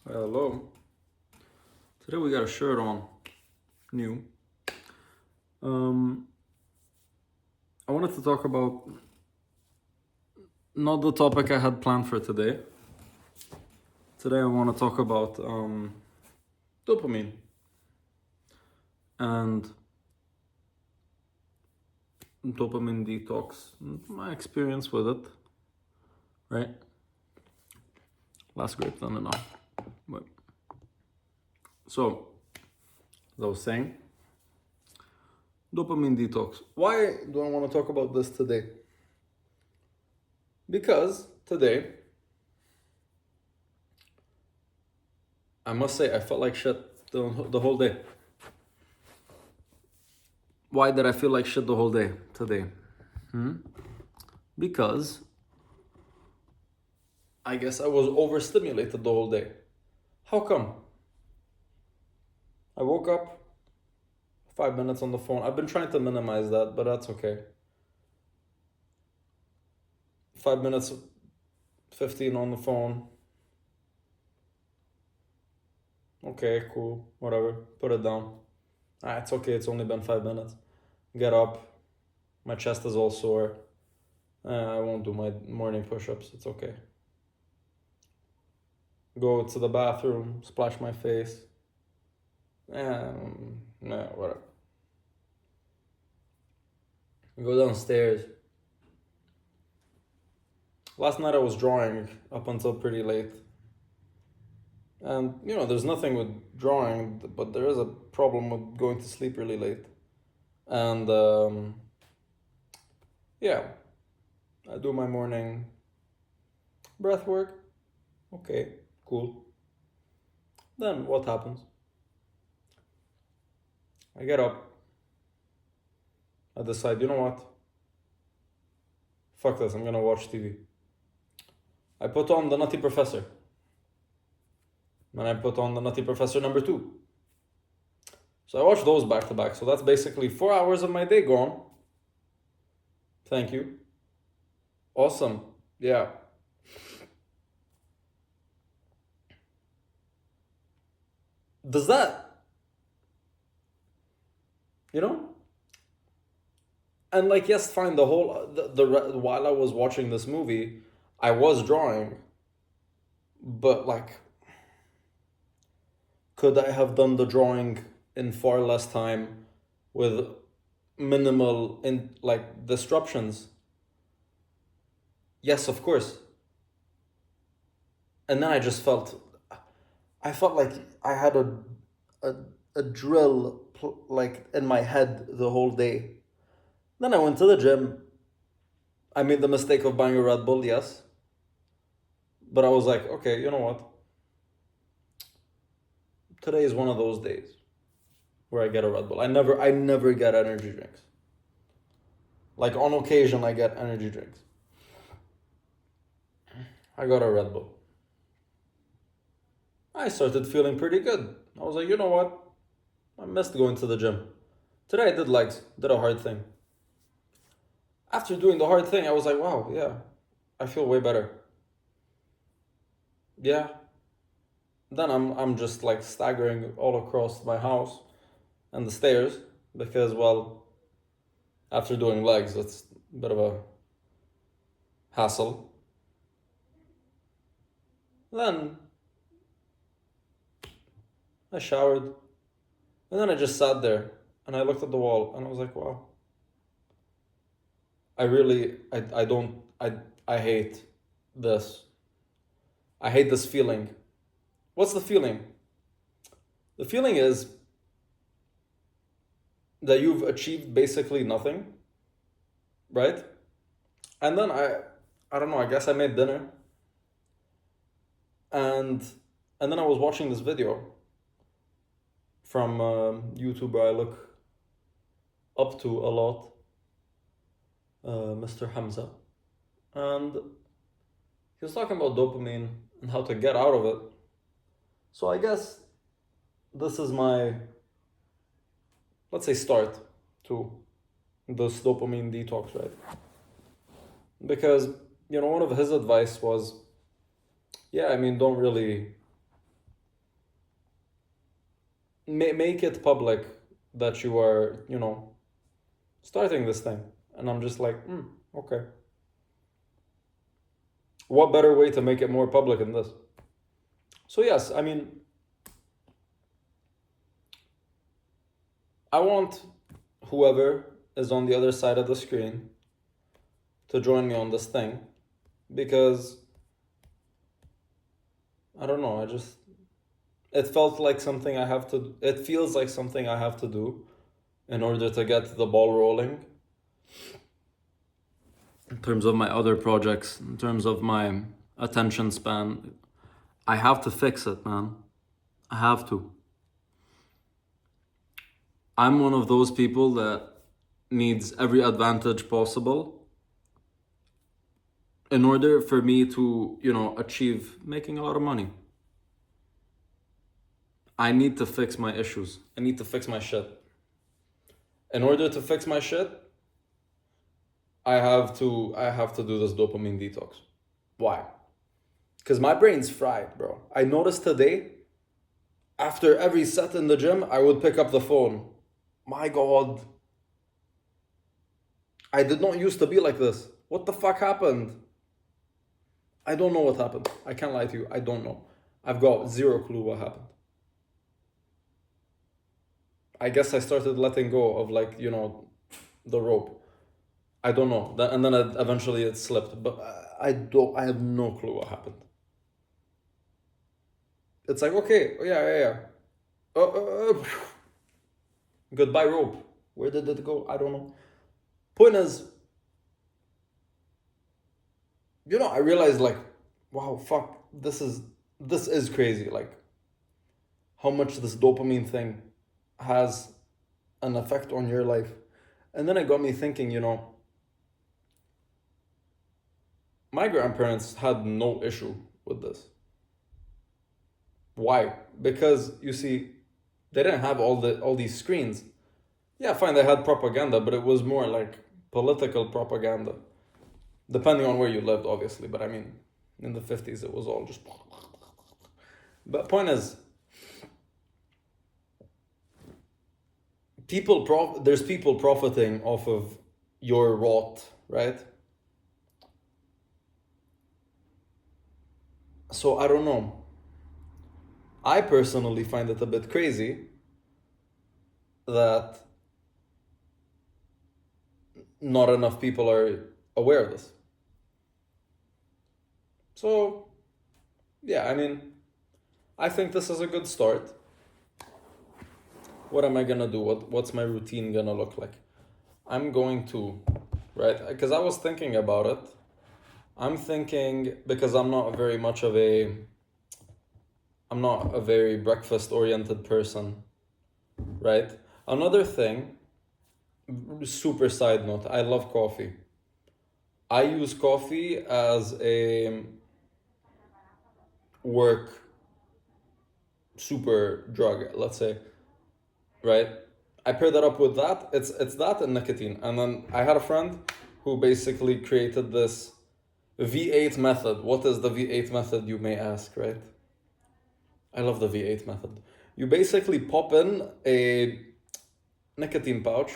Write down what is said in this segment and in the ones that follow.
Hello. Today we got a shirt on, new. Um, I wanted to talk about not the topic I had planned for today. Today I want to talk about dopamine and dopamine detox, my experience with it, right? Last grape done enough. But so, as I was saying, dopamine detox. Why do I want to talk about this today? Because today, I must say, I felt like shit the whole day. Why did I feel like shit the whole day today? Because I guess I was overstimulated the whole day. How come? I woke up, 5 minutes on the phone. I've been trying to minimize that, but that's okay. 5 minutes, 15 on the phone. Okay, cool, whatever. Put it down. It's okay, it's only been 5 minutes. Get up. My chest is all sore. I won't do my morning push-ups, it's okay. Go to the bathroom, splash my face. Whatever. Go downstairs. Last night I was drawing up until pretty late. And, there's nothing with drawing, but there is a problem with going to sleep really late. And, I do my morning breath work. Okay, cool. Then what happens? I get up. I decide, you know what? Fuck this, I'm gonna watch TV. I put on The Nutty Professor. And I put on The Nutty Professor #2. So I watch those back to back. So that's basically 4 hours of my day gone. Thank you. Awesome. Yeah. Does that, And yes, fine. The whole while I was watching this movie, I was drawing, but could I have done the drawing in far less time, with minimal disruptions? Yes, of course. And then I felt like I had a drill in my head the whole day. Then I went to the gym. I made the mistake of buying a Red Bull, yes. But I was like, okay, you know what? Today is one of those days where I get a Red Bull. I never get energy drinks. On occasion, I get energy drinks. I got a Red Bull. I started feeling pretty good. I was like, you know what? I missed going to the gym. Today I did legs, did a hard thing. After doing the hard thing, I was like, wow, yeah, I feel way better. Yeah. Then I'm just staggering all across my house and the stairs because, well, after doing legs, it's a bit of a hassle. Then I showered, and then I just sat there and I looked at the wall and I was like, wow. I hate this. I hate this feeling. What's the feeling? The feeling is that you've achieved basically nothing, right? And then I don't know, I guess I made dinner. And then I was watching this video from a YouTuber I look up to a lot, Mr. Hamza. And he was talking about dopamine and how to get out of it. So I guess this is my, let's say, start to this dopamine detox, right? Because, one of his advice was, don't really make it public that you are, starting this thing. And I'm just like, okay. What better way to make it more public than this? So yes, I mean, I want whoever is on the other side of the screen to join me on this thing, because I don't know, it felt like something it feels like something I have to do in order to get the ball rolling. In terms of my other projects, in terms of my attention span, I have to fix it, man. I have to. I'm one of those people that needs every advantage possible in order for me to, achieve making a lot of money. I need to fix my issues. I need to fix my shit. In order to fix my shit, I have to do this dopamine detox. Why? Because my brain's fried, bro. I noticed today, after every set in the gym, I would pick up the phone. My God. I did not used to be like this. What the fuck happened? I don't know what happened. I can't lie to you. I don't know. I've got zero clue what happened. I guess I started letting go of the rope. I don't know. And then eventually it slipped. But I have no clue what happened. It's like, okay, yeah. Goodbye rope. Where did it go? I don't know. Point is, I realized wow, fuck, this is crazy. How much this dopamine thing has an effect on your life. And then it got me thinking, my grandparents had no issue with this. Why? Because you see, they didn't have all these screens. Yeah, fine, they had propaganda, but it was more like political propaganda. Depending on where you lived, obviously, but I mean, in the 50s, it was all just... But point is, there's people profiting off of your rot, right? So I don't know. I personally find it a bit crazy that not enough people are aware of this. So, yeah, I mean, I think this is a good start. What am I gonna do? What's my routine gonna look like? I'm going to, right? Because I was thinking about it. I'm thinking, because I'm not a very breakfast oriented person, right? Another thing, super side note, I love coffee. I use coffee as a work super drug, let's say, right? I pair that up with that. It's that and nicotine. And then I had a friend who basically created this V8 method. What is the V8 method, you may ask, right? I love the V8 method. You basically pop in a nicotine pouch.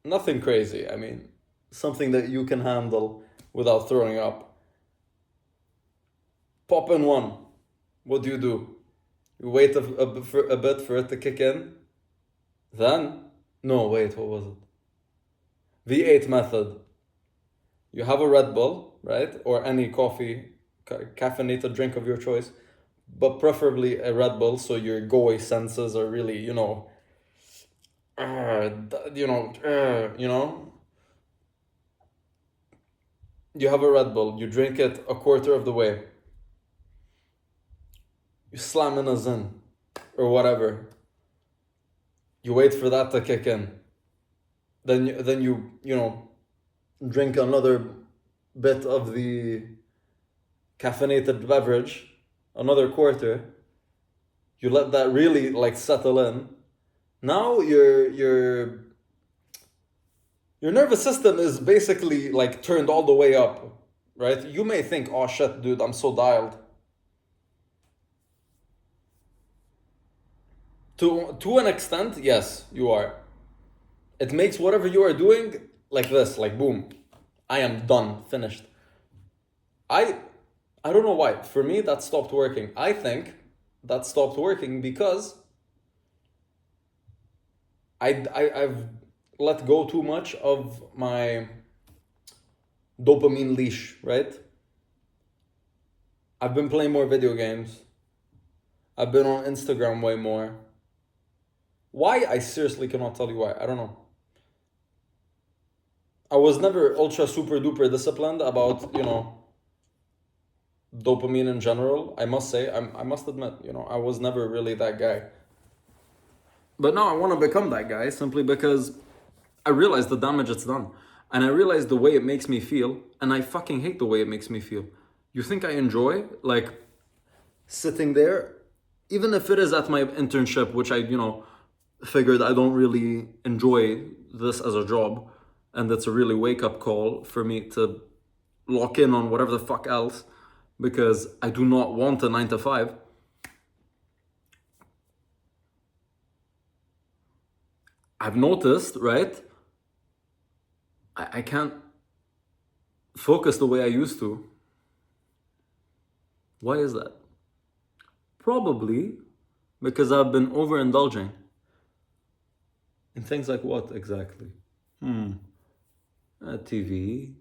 Nothing crazy, I mean, something that you can handle without throwing up. Pop in one. What do? You wait a bit for it to kick in. Then, no, wait, what was it? V8 method. You have a Red Bull, right? Or any caffeinated drink of your choice, but preferably a Red Bull, so your GOI senses are really, you have a Red Bull, you drink it a quarter of the way, you slam in a Zin, or whatever, you wait for that to kick in, then you drink another bit of the caffeinated beverage, another quarter, you let that really settle in. Now your nervous system is basically turned all the way up, right? You may think, oh shit, dude, I'm so dialed. To an extent, yes, you are. It makes whatever you are doing like this, like boom, I am done, finished. I I don't know why. For me, that stopped working. I think that stopped working because I've let go too much of my dopamine leash, right? I've been playing more video games. I've been on Instagram way more. Why? I seriously cannot tell you why. I don't know. I was never ultra super duper disciplined about, dopamine in general. I must say, I must admit, I was never really that guy. But now I want to become that guy simply because I realize the damage it's done. And I realize the way it makes me feel. And I fucking hate the way it makes me feel. You think I enjoy, like, sitting there, even if it is at my internship, which I, figured I don't really enjoy this as a job. And it's a really wake up call for me to lock in on whatever the fuck else because I do not want a 9 to 5. I've noticed, right? I can't focus the way I used to. Why is that? Probably because I've been overindulging in things like what exactly? TV,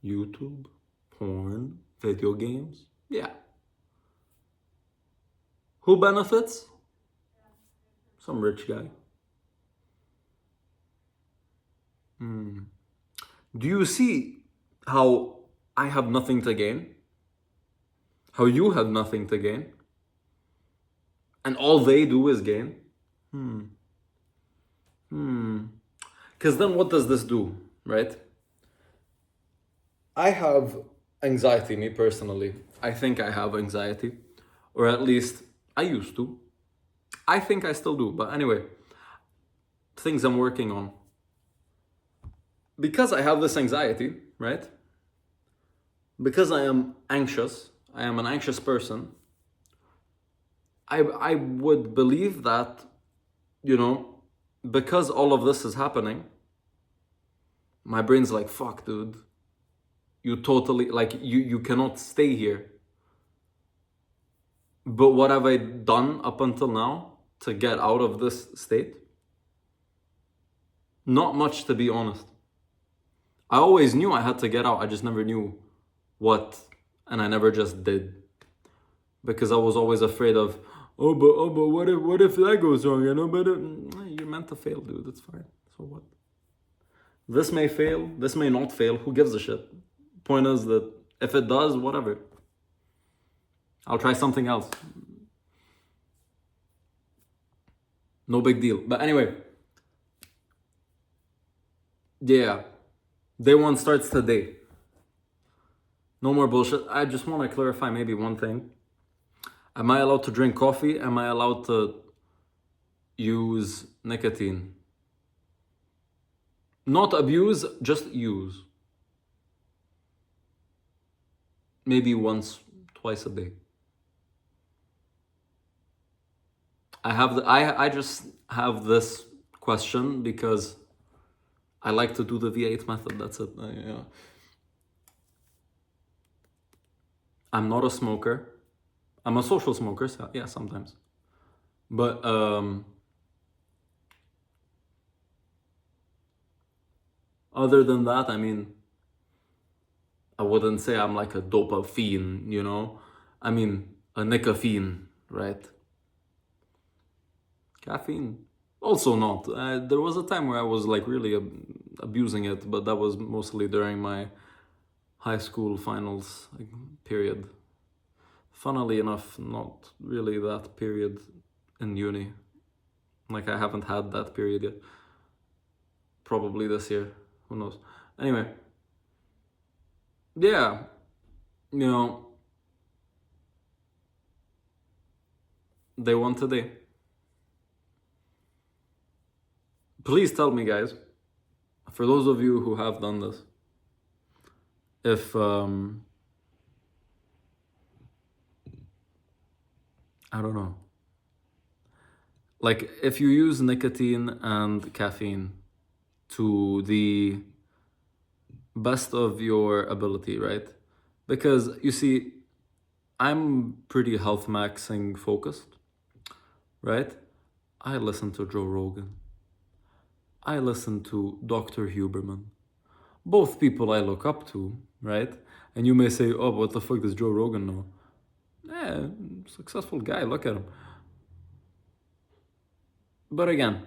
YouTube, porn, video games. Yeah. Who benefits? Some rich guy. Do you see how I have nothing to gain? How you have nothing to gain? And all they do is gain? Because then what does this do, right? I have anxiety, me personally. I think I have anxiety. Or at least I used to. I think I still do. But anyway, things I'm working on. Because I have this anxiety, right? Because I am anxious, I am an anxious person. I would believe that, because all of this is happening, my brain's like, fuck, dude. You totally, like, you cannot stay here. But what have I done up until now to get out of this state? Not much, to be honest. I always knew I had to get out. I just never knew what, and I never just did. Because I was always afraid of, but what if that goes wrong? But you're meant to fail, dude. It's fine. So what? This may fail. This may not fail. Who gives a shit? Point is that if it does, whatever. I'll try something else. No big deal. But anyway, yeah, day one starts today. No more bullshit. I just want to clarify maybe one thing. Am I allowed to drink coffee? Am I allowed to use nicotine? Not abuse, just use. Maybe once, twice a day. I just have this question because I like to do the V8 method. That's it. Yeah. I'm not a smoker. I'm a social smoker, so yeah, sometimes. But other than that, I mean, I wouldn't say I'm like a dopa fiend, I mean, a nicotine, right? Caffeine, also not. There was a time where I was like really abusing it, but that was mostly during my high school finals period. Funnily enough, not really that period in uni. Like, I haven't had that period yet. Probably this year. Who knows? Anyway. Yeah. They won today. Please tell me, guys, for those of you who have done this, if I don't know. Like if you use nicotine and caffeine to the best of your ability, right? Because you see, I'm pretty health maxing focused, right? I listen to Joe Rogan. I listen to Dr. Huberman. Both people I look up to, right? And you may say, oh, what the fuck does Joe Rogan know? Eh, successful guy, look at him. But again,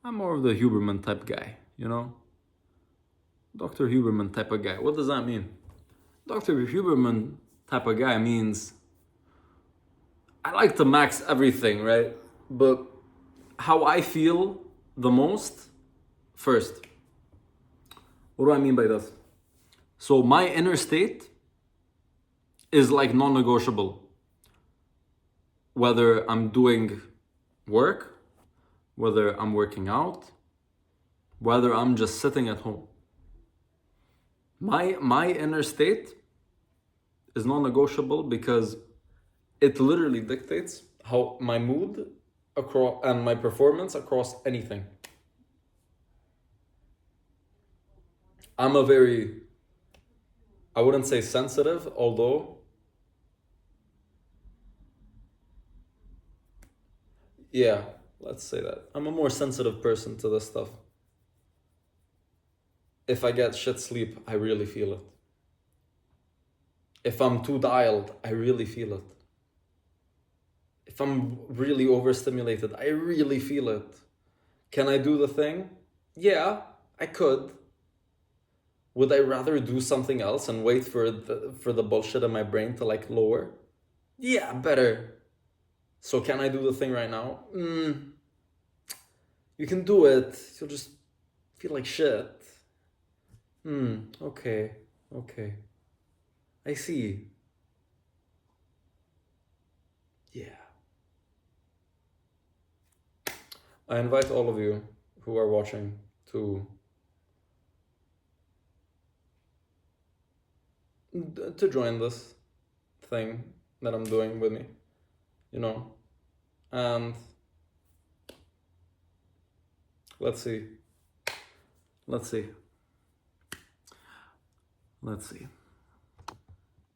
I'm more of the Huberman type guy, you know? Dr. Huberman type of guy. What does that mean? Dr. Huberman type of guy means I like to max everything, right? But how I feel the most first. What do I mean by this? So my inner state is like non-negotiable. Whether I'm doing work, whether I'm working out, whether I'm just sitting at home. My inner state is non-negotiable because it literally dictates how my mood across and my performance across anything. I'm a very, I wouldn't say sensitive, although yeah, let's say that. I'm a more sensitive person to this stuff. If I get shit sleep, I really feel it. If I'm too dialed, I really feel it. If I'm really overstimulated, I really feel it. Can I do the thing? Yeah, I could. Would I rather do something else and wait for the bullshit in my brain to like lower? Yeah, better. So can I do the thing right now? You can do it. You'll just feel like shit. Okay. Okay. I see. Yeah. I invite all of you who are watching to join this thing that I'm doing with me, you know. And let's see. Let's see. Let's see.